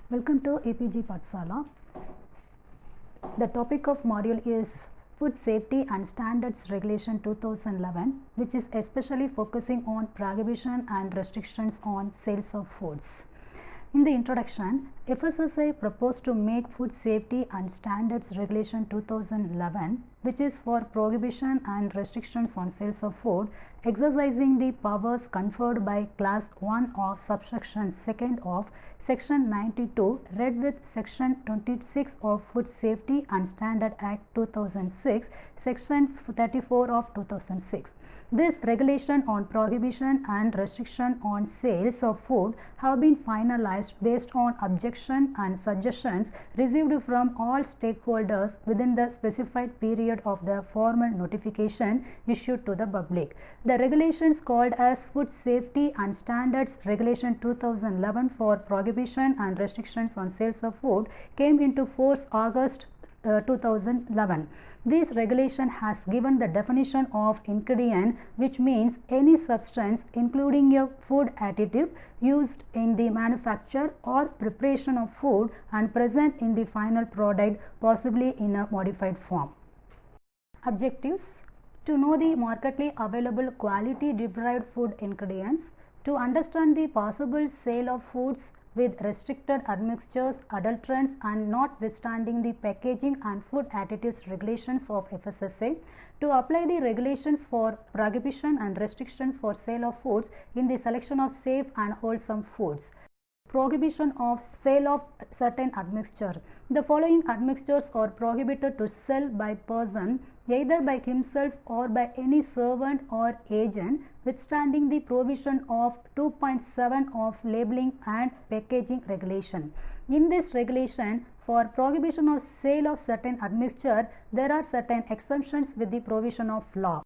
Welcome to APG Pathsala. The topic of module is Food Safety and Standards Regulation 2011, which is especially focusing on prohibition and restrictions on sales of foods. In the introduction, FSSAI proposed to make Food Safety and Standards Regulation 2011, which is for prohibition and restrictions on sales of food, exercising the powers conferred by Class 1 of subsection 2nd of Section 92, read with Section 26 of Food Safety and Standard Act 2006, Section 34 of 2006. This regulation on prohibition and restriction on sales of food have been finalized based on objection and suggestions received from all stakeholders within the specified period of the formal notification issued to the public. The regulations called as Food Safety and Standards Regulation 2011 for prohibition and restrictions on sales of food came into force August 2011. This regulation has given the definition of ingredient, which means any substance including a food additive used in the manufacture or preparation of food and present in the final product, possibly in a modified form. Objectives: to know the markedly available quality derived food ingredients, to understand the possible sale of foods with restricted admixtures, adulterants, and notwithstanding the packaging and food additives regulations of FSSAI, to apply the regulations for prohibition and restrictions for sale of foods in the selection of safe and wholesome foods. Prohibition of sale of certain admixture. The following admixtures are prohibited to sell by person either by himself or by any servant or agent, withstanding the provision of 2.7 of labeling and packaging regulation. In this regulation, for prohibition of sale of certain admixture, there are certain exemptions with the provision of law.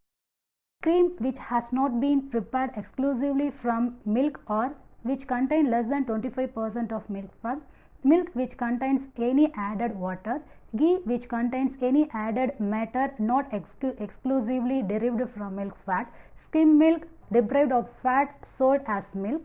Cream which has not been prepared exclusively from milk or which contain less than 25% of milk fat, milk which contains any added water, ghee which contains any added matter not exclusively derived from milk fat, skim milk deprived of fat sold as milk,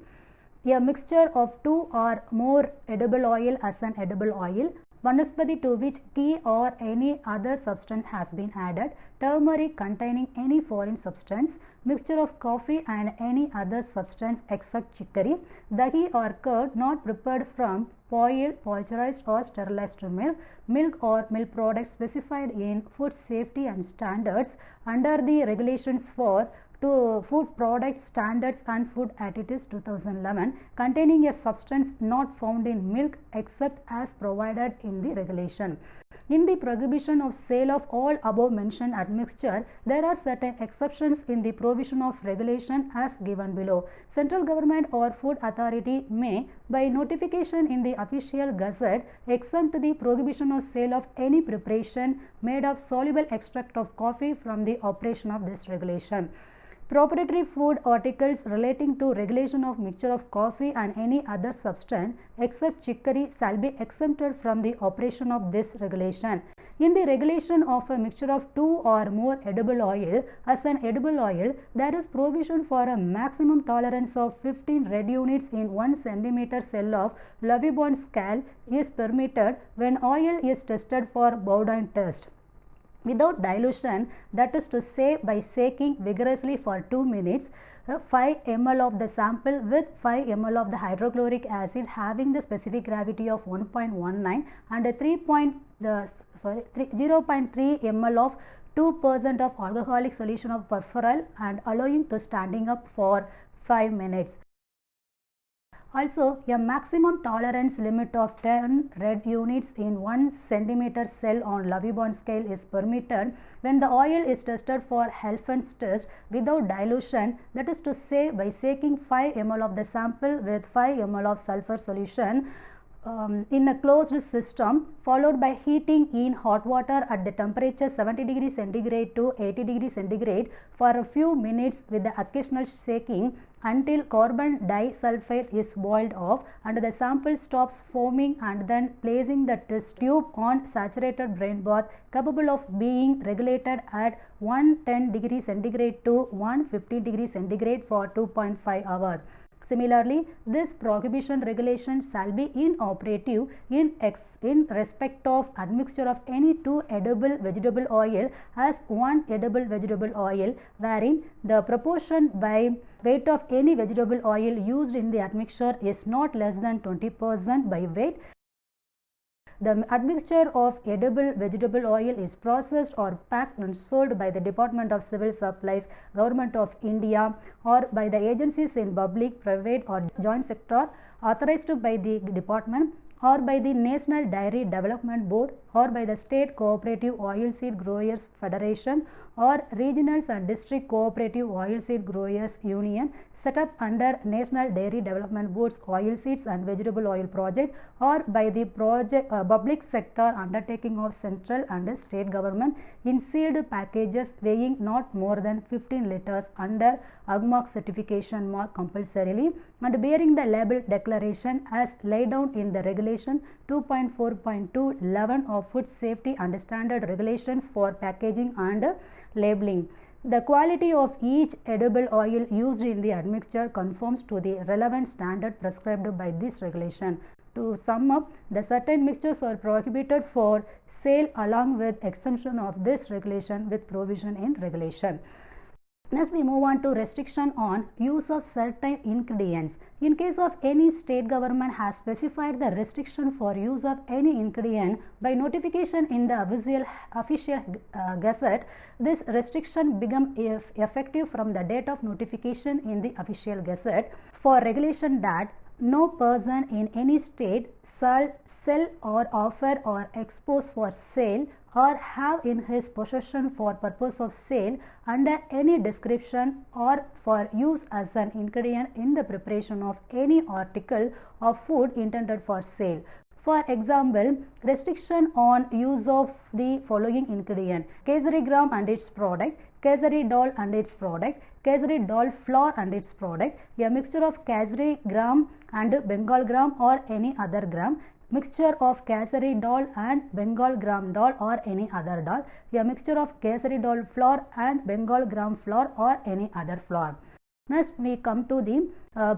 a mixture of two or more edible oil as an edible oil, vanaspati to which ghee or any other substance has been added, turmeric containing any foreign substance, mixture of coffee and any other substance except chicory, dahi or curd not prepared from boiled, pasteurized or sterilized milk, milk or milk products specified in Food Safety and Standards under the regulations for Food Product Standards and Food Additives 2011 containing a substance not found in milk except as provided in the regulation. In the prohibition of sale of all above mentioned admixture, there are certain exceptions in the provision of regulation as given below. Central government or food authority may, by notification in the official gazette, exempt the prohibition of sale of any preparation made of soluble extract of coffee from the operation of this regulation. Proprietary food articles relating to regulation of mixture of coffee and any other substance except chicory shall be exempted from the operation of this regulation. In the regulation of a mixture of two or more edible oil as an edible oil, there is provision for a maximum tolerance of 15 red units in 1 centimeter cell of Lovibond scale is permitted when oil is tested for Bowden test without dilution, that is to say by shaking vigorously for 2 minutes, 5 ml of the sample with 5 ml of the hydrochloric acid having the specific gravity of 1.19 and a 0.3 ml of 2% of alcoholic solution of perforal and allowing to standing up for 5 minutes. Also, a maximum tolerance limit of 10 red units in 1 centimeter cell on Lovibond scale is permitted when the oil is tested for Helfand's test without dilution, that is to say by shaking 5 ml of the sample with 5 ml of sulfur solution in a closed system, followed by heating in hot water at the temperature 70 degrees centigrade to 80 degrees centigrade for a few minutes with the occasional shaking until carbon disulfide is boiled off and the sample stops foaming, and then placing the test tube on saturated brain bath capable of being regulated at 110 degrees centigrade to 115 degrees centigrade for 2.5 hours. Similarly, this prohibition regulation shall be inoperative in respect of admixture of any two edible vegetable oil as one edible vegetable oil, wherein the proportion by weight of any vegetable oil used in the admixture is not less than 20% by weight. The admixture of edible vegetable oil is processed or packed and sold by the Department of Civil Supplies, Government of India, or by the agencies in public, private or joint sector authorized by the department, or by the National Dairy Development Board, or by the State Cooperative Oilseed Growers Federation, or Regionals and District Cooperative Oilseed Growers Union set up under National Dairy Development Board's Oilseeds and Vegetable Oil Project, or by the public sector undertaking of central and state government in sealed packages weighing not more than 15 liters under AGMARK certification mark compulsorily and bearing the label declaration as laid down in the regulation 2.4.211 of Food Safety and Standard Regulations for packaging and labeling. The quality of each edible oil used in the admixture conforms to the relevant standard prescribed by this regulation. To sum up, the certain mixtures are prohibited for sale along with exemption of this regulation with provision in regulation. Next, we move on to restriction on use of certain ingredients. In case of any state government has specified the restriction for use of any ingredient by notification in the official gazette, this restriction become effective from the date of notification in the official gazette. For regulation that no person in any state shall sell or offer or expose for sale or have in his possession for purpose of sale under any description or for use as an ingredient in the preparation of any article of food intended for sale. For example, restriction on use of the following ingredient: Kesari gram and its product, Kesari dal and its product, Kesari dal flour and its product, a mixture of Kesari gram and Bengal gram or any other gram, mixture of Kesari dal and Bengal gram dal or any other dal, a mixture of Kesari dal flour and Bengal gram flour or any other flour. Next, we come to the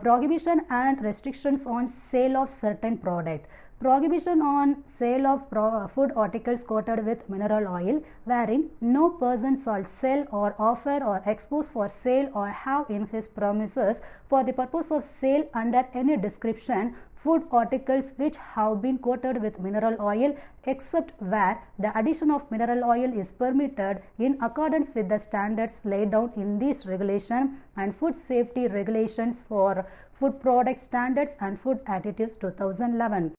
prohibition and restrictions on sale of certain product. Prohibition on sale of food articles coated with mineral oil, wherein no person shall sell or offer or expose for sale or have in his premises for the purpose of sale under any description food articles which have been coated with mineral oil, except where the addition of mineral oil is permitted in accordance with the standards laid down in this regulation and food safety regulations for food product standards and food additives 2011.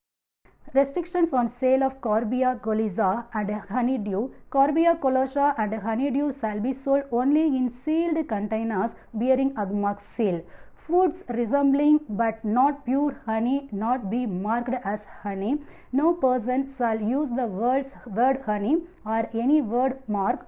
Restrictions on sale of Corbia colza and honeydew. Corbia colza and honeydew shall be sold only in sealed containers bearing AGMARK seal. Foods resembling but not pure honey not be marked as honey. No person shall use the word honey or any word mark,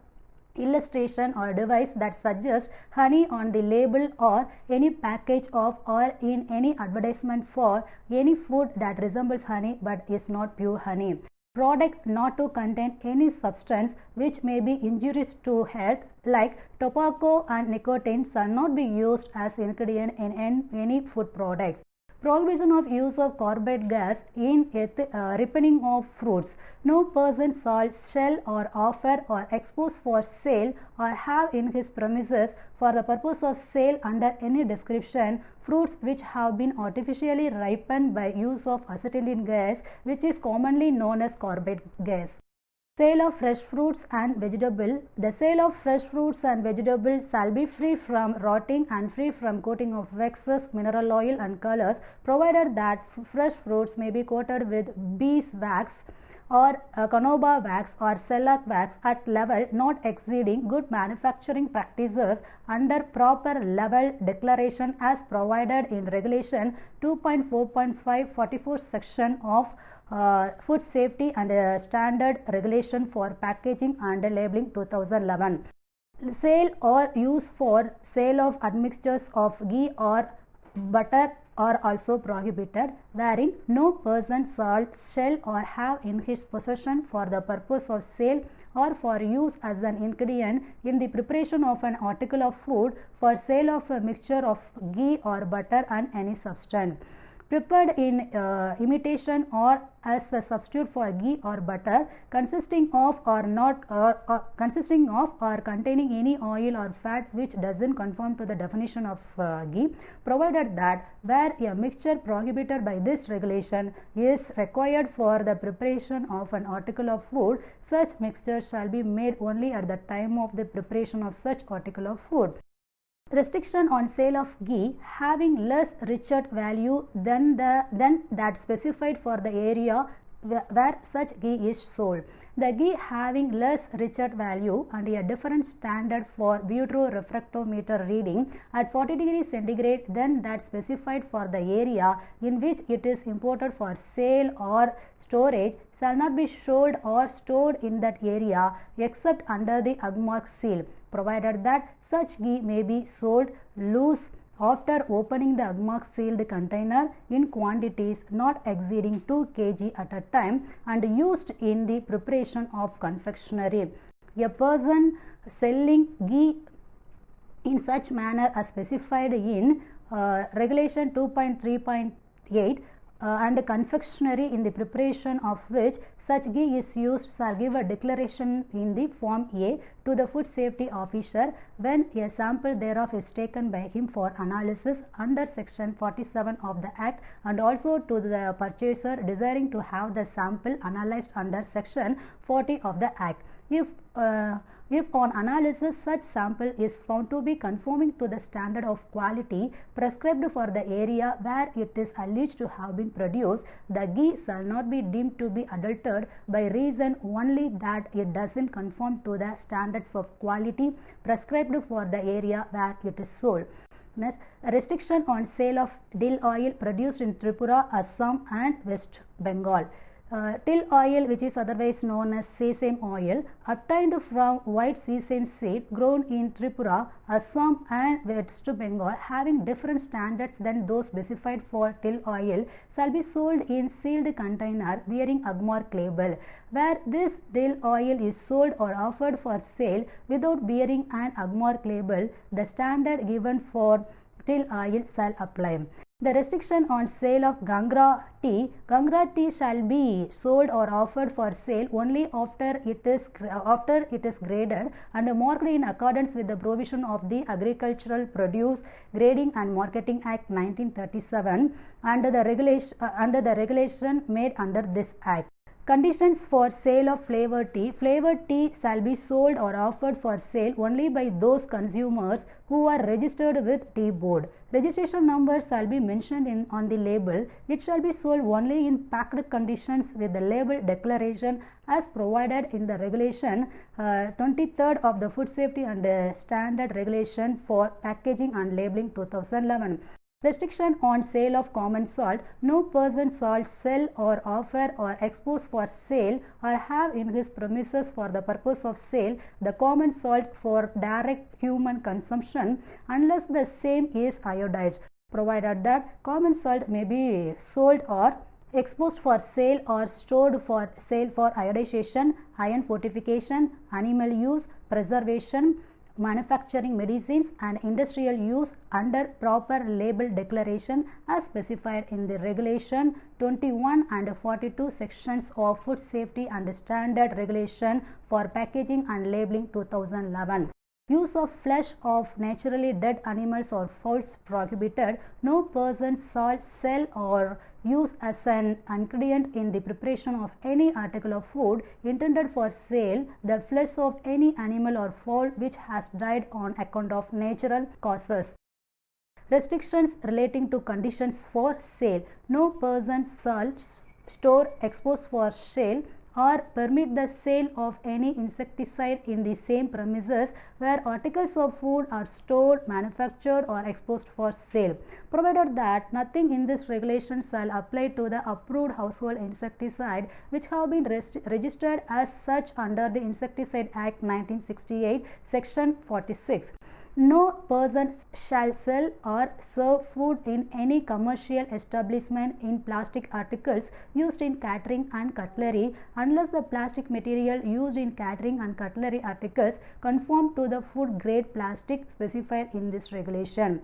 illustration or device that suggests honey on the label or any package of or in any advertisement for any food that resembles honey but is not pure honey. Product not to contain any substance which may be injurious to health like tobacco and nicotine shall not be used as ingredient in any food products. Prohibition of use of carbide gas in ripening of fruits. No person shall sell or offer or expose for sale or have in his premises for the purpose of sale under any description fruits which have been artificially ripened by use of acetylene gas, which is commonly known as carbide gas. Sale of fresh fruits and vegetable. The sale of fresh fruits and vegetables shall be free from rotting and free from coating of waxes, mineral oil and colors, provided that fresh fruits may be coated with beeswax or carnauba wax or shellac wax at level not exceeding good manufacturing practices under proper level declaration as provided in regulation 2.4.5 44 section of Food Safety and Standard Regulation for Packaging and Labeling 2011. Sale or use for sale of admixtures of ghee or butter are also prohibited, wherein no person shall sell or have in his possession for the purpose of sale or for use as an ingredient in the preparation of an article of food, for sale of a mixture of ghee or butter and any substance. Prepared in imitation or as a substitute for ghee or butter, consisting of or containing any oil or fat which doesn't conform to the definition of ghee, provided that where a mixture prohibited by this regulation is required for the preparation of an article of food, such mixture shall be made only at the time of the preparation of such article of food. Restriction on sale of ghee having less Richard value than that specified for the area where such ghee is sold. The ghee having less Richard value and a different standard for butyro-refractometer reading at 40 degrees centigrade than that specified for the area in which it is imported for sale or storage shall not be sold or stored in that area except under the Agmark seal, provided that such ghee may be sold loose after opening the Agmark sealed container in quantities not exceeding 2 kg at a time and used in the preparation of confectionery. A person selling ghee in such manner as specified in regulation 2.3.8 and confectionery in the preparation of which such ghee is used shall give a declaration in the form A to the food safety officer when a sample thereof is taken by him for analysis under section 47 of the Act, and also to the purchaser desiring to have the sample analyzed under section 40 of the Act. If on analysis such sample is found to be conforming to the standard of quality prescribed for the area where it is alleged to have been produced, the ghee shall not be deemed to be adulterated by reason only that it doesn't conform to the standards of quality prescribed for the area where it is sold. Next, a restriction on sale of dill oil produced in Tripura, Assam and West Bengal. Till oil, which is otherwise known as sesame oil, obtained from white sesame seed grown in Tripura, Assam and West Bengal, having different standards than those specified for till oil, shall be sold in sealed container bearing Agmark label. Where this till oil is sold or offered for sale without bearing an Agmark label, the standard given for till oil shall apply. The restriction on sale of Gangra tea shall be sold or offered for sale only after it is graded and marked in accordance with the provision of the Agricultural Produce Grading and Marketing Act 1937 under the regulation made under this Act. Conditions for sale of flavored tea. Flavored tea shall be sold or offered for sale only by those consumers who are registered with Tea Board. Registration number shall be mentioned on the label. It shall be sold only in packed conditions with the label declaration as provided in the regulation 23rd of the Food Safety and Standard Regulation for Packaging and Labeling 2011. Restriction on sale of common salt. No person shall sell or offer or expose for sale or have in his premises for the purpose of sale the common salt for direct human consumption unless the same is iodized, provided that common salt may be sold or exposed for sale or stored for sale for iodization, iron fortification, animal use, preservation, manufacturing medicines and industrial use under proper label declaration as specified in the regulation 21 and 42 sections of Food Safety and Standard Regulation for Packaging and Labeling 2011. Use of flesh of naturally dead animals or fowls prohibited. No person shall sell or use as an ingredient in the preparation of any article of food intended for sale the flesh of any animal or fowl which has died on account of natural causes. Restrictions relating to conditions for sale. No person shall store, expose for sale or permit the sale of any insecticide in the same premises where articles of food are stored, manufactured or exposed for sale, provided that nothing in this regulation shall apply to the approved household insecticide which have been registered as such under the Insecticide Act 1968 section 46. No person shall sell or serve food in any commercial establishment in plastic articles used in catering and cutlery unless the plastic material used in catering and cutlery articles conform to the food grade plastic specified in this regulation.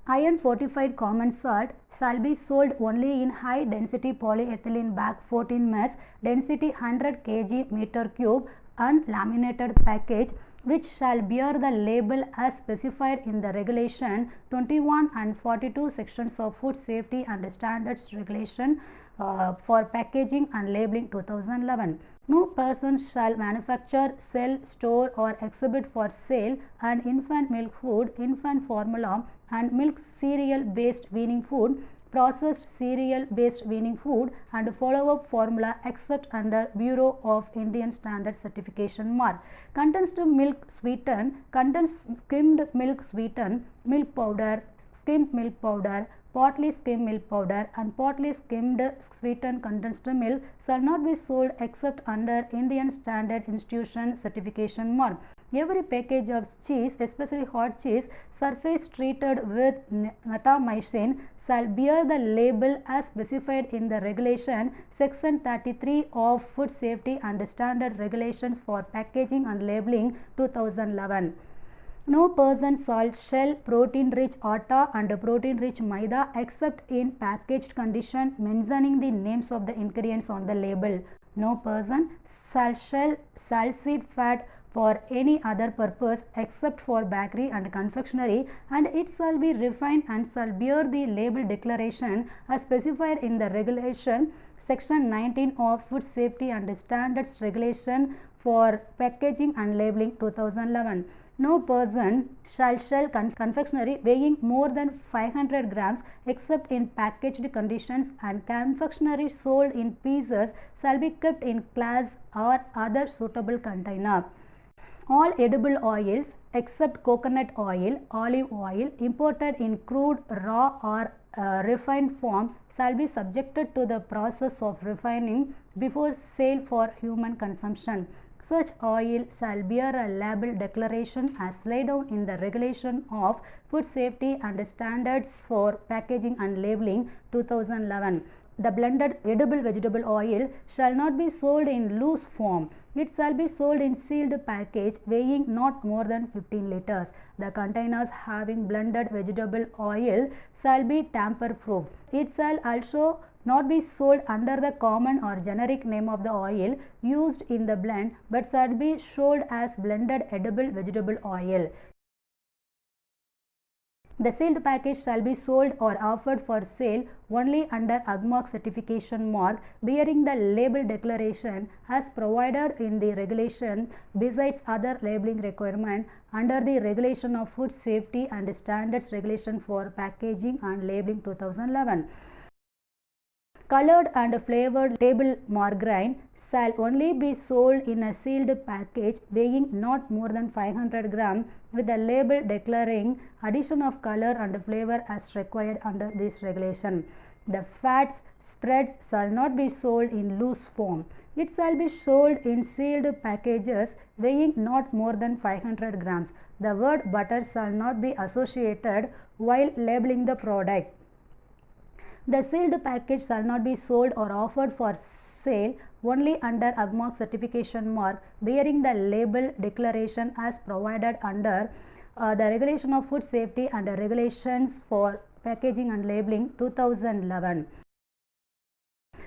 Iron fortified common salt shall be sold only in high density polyethylene bag 14 mass density 100 kg meter cube unlaminated package which shall bear the label as specified in the regulation 21 and 42 sections of Food Safety and Standards Regulation for packaging and labeling 2011. No person shall manufacture, sell, store or exhibit for sale an infant milk food, infant formula and milk cereal based weaning food, processed cereal based weaning food and follow-up formula except under Bureau of Indian Standards certification mark. Condensed milk sweetened, condensed skimmed milk sweetened, milk powder, skimmed milk powder, partly skimmed milk powder and partly skimmed sweetened condensed milk shall not be sold except under Indian Standard Institution certification mark. Every package of cheese, especially hot cheese, surface treated with natamycin shall bear the label as specified in the regulation section 33 of Food Safety and Standard Regulations for Packaging and Labeling 2011. No person shall sell protein-rich atta and protein-rich maida except in packaged condition mentioning the names of the ingredients on the label. No person shall sell salicylic fat for any other purpose except for bakery and confectionery, and it shall be refined and shall bear the label declaration as specified in the regulation section 19 of Food Safety and Standards Regulation for Packaging and Labeling 2011. No person shall sell confectionery weighing more than 500 grams except in packaged conditions, and confectionery sold in pieces shall be kept in glass or other suitable container. All edible oils except coconut oil, olive oil imported in crude, raw or refined form shall be subjected to the process of refining before sale for human consumption. Such oil shall bear a label declaration as laid down in the regulation of Food Safety and Standards for Packaging and Labeling 2011. The blended edible vegetable oil shall not be sold in loose form. It shall be sold in sealed package weighing not more than 15 liters. The containers having blended vegetable oil shall be tamper proof. It shall also not be sold under the common or generic name of the oil used in the blend, but shall be sold as blended edible vegetable oil. The sealed package shall be sold or offered for sale only under AGMARK certification mark bearing the label declaration as provided in the regulation besides other labeling requirement under the regulation of Food Safety and Standards Regulation for Packaging and Labeling 2011. Colored and flavored table margarine shall only be sold in a sealed package weighing not more than 500 grams with a label declaring addition of color and flavor as required under this regulation. The fats spread shall not be sold in loose form. It shall be sold in sealed packages weighing not more than 500 grams. The word butter shall not be associated while labeling the product. The sealed package shall not be sold or offered for sale only under AGMARK certification mark bearing the label declaration as provided under the regulation of Food Safety and the Regulations for Packaging and Labeling 2011.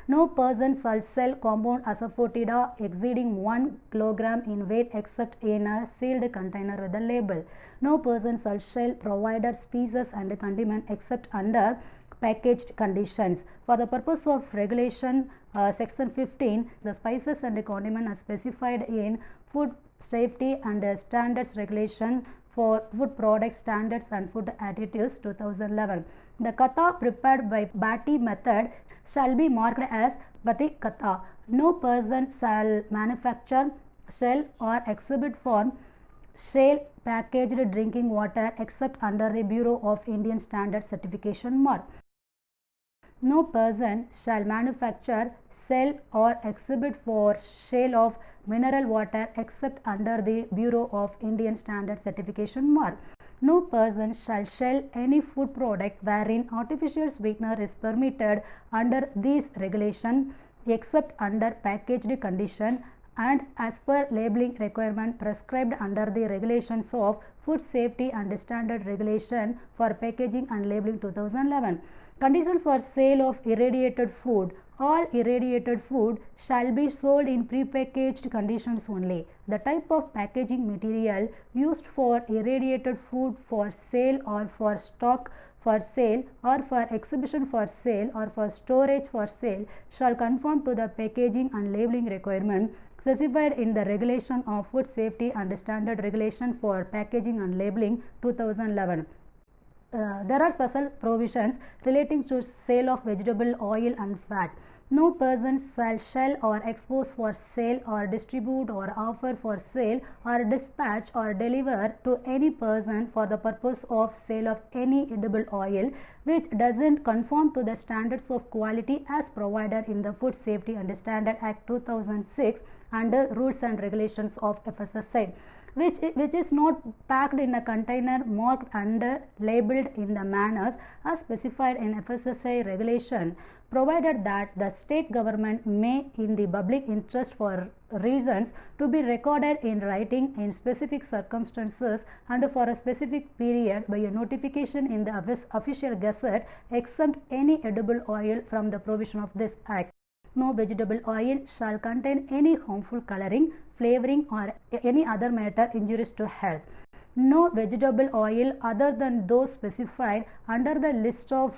No person shall sell compound asafoetida exceeding 1 kg in weight except in a sealed container with a label. No person shall sell provided spices and condiment except under packaged conditions. For the purpose of regulation section 15, the spices and condiment are specified in Food Safety and Standards Regulation for Food Product Standards and Food Additives 2011. The kata prepared by Bati method shall be marked as Bati kata. No person shall manufacture, sell or exhibit for sale packaged drinking water except under the Bureau of Indian Standards certification mark. No person shall manufacture, sell or exhibit for sale of mineral water except under the Bureau of Indian Standard Certification mark. No person shall sell any food product wherein artificial sweetener is permitted under these regulations except under packaged condition and as per labeling requirement prescribed under the regulations of Food Safety and Standard Regulation for Packaging and Labeling 2011. Conditions for sale of irradiated food. All irradiated food shall be sold in prepackaged conditions only. The type of packaging material used for irradiated food for sale or for stock for sale or for exhibition for sale or for storage for sale shall conform to the packaging and labeling requirement specified in the regulation of Food Safety and Standard Regulation for Packaging and Labeling 2011. There are special provisions relating to sale of vegetable oil and fat. No person shall sell or expose for sale or distribute or offer for sale or dispatch or deliver to any person for the purpose of sale of any edible oil which doesn't conform to the standards of quality as provided in the Food Safety and Standard Act 2006 under rules and regulations of FSSAI. Which is not packed in a container marked and labeled in the manners as specified in FSSAI regulation, provided that the state government may in the public interest for reasons to be recorded in writing in specific circumstances and for a specific period by a notification in the official gazette exempt any edible oil from the provision of this act. No vegetable oil shall contain any harmful coloring, flavoring or any other matter injurious to health. No vegetable oil other than those specified under the list of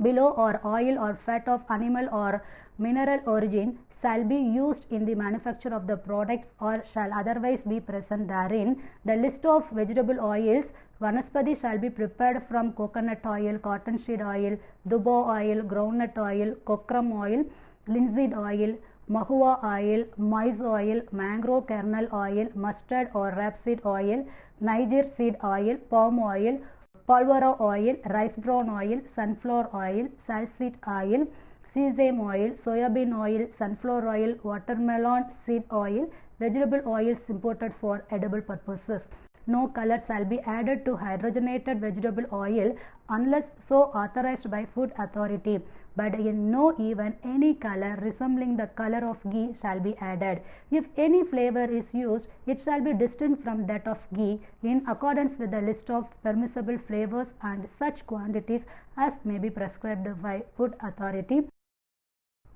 below or oil or fat of animal or mineral origin shall be used in the manufacture of the products or shall otherwise be present therein. The list of vegetable oils Vanaspati shall be prepared from coconut oil, cottonseed oil, dubo oil, groundnut oil, cocrum oil, linseed oil, mahua oil, maize oil, mangrove kernel oil, mustard or rapeseed oil, Niger seed oil, palm oil, palvara oil, rice bran oil, sunflower oil, salsite oil, sesame oil, soybean oil, sunflower oil, watermelon seed oil, vegetable oils imported for edible purposes. No color shall be added to hydrogenated vegetable oil unless so authorized by Food Authority, but in no even any color resembling the color of ghee shall be added. If any flavor is used, it shall be distinct from that of ghee in accordance with the list of permissible flavors and such quantities as may be prescribed by Food Authority.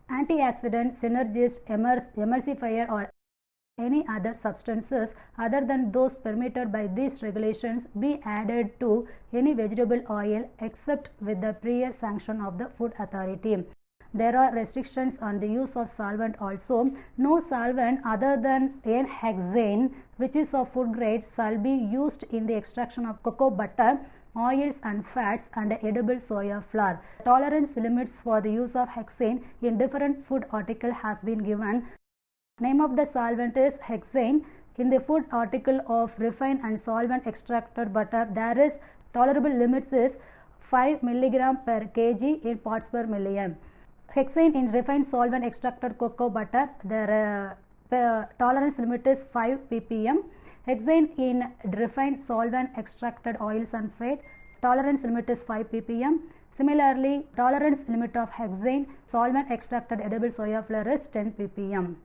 Antioxidant, synergist, emulsifier or any other substances other than those permitted by these regulations be added to any vegetable oil except with the prior sanction of the Food Authority. There are restrictions on the use of solvent also. No solvent other than N-hexane, which is of food grade, shall be used in the extraction of cocoa butter, oils and fats and edible soya flour. Tolerance limits for the use of hexane in different food article has been given. Name of the solvent is hexane. In the food article of refined and solvent extracted butter, there is tolerable limits is 5 mg per kg in parts per million. Hexane in refined solvent extracted cocoa butter, their tolerance limit is 5 ppm. Hexane in refined solvent extracted oils and fat, tolerance limit is 5 ppm. Similarly, tolerance limit of hexane solvent extracted edible soya flour is 10 ppm.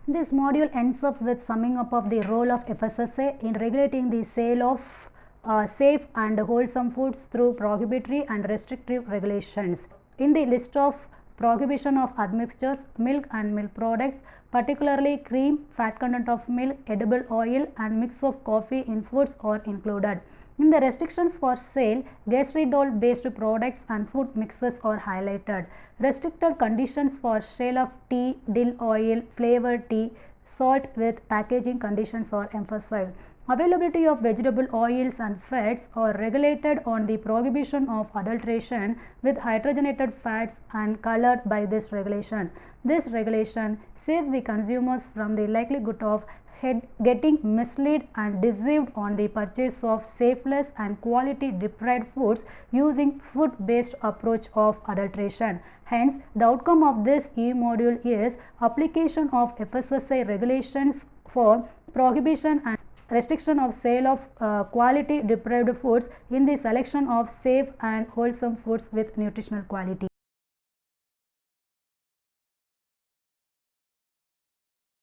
This module ends up with summing up of the role of FSSAI in regulating the sale of safe and wholesome foods through prohibitory and restrictive regulations. In the list of prohibition of admixtures, milk and milk products, particularly cream, fat content of milk, edible oil and mix of coffee in foods are included. In the restrictions for sale, gastridol based products and food mixes are highlighted. Restricted conditions for sale of tea, dill oil, flavored tea, salt with packaging conditions are emphasized. Availability of vegetable oils and fats are regulated on the prohibition of adulteration with hydrogenated fats and colored by this regulation. This regulation saves the consumers from the likelihood of getting misled and deceived on the purchase of safeless and quality deprived foods using food based approach of adulteration. Hence, the outcome of this e-module is application of FSSAI regulations for prohibition and restriction of sale of quality deprived foods in the selection of safe and wholesome foods with nutritional quality.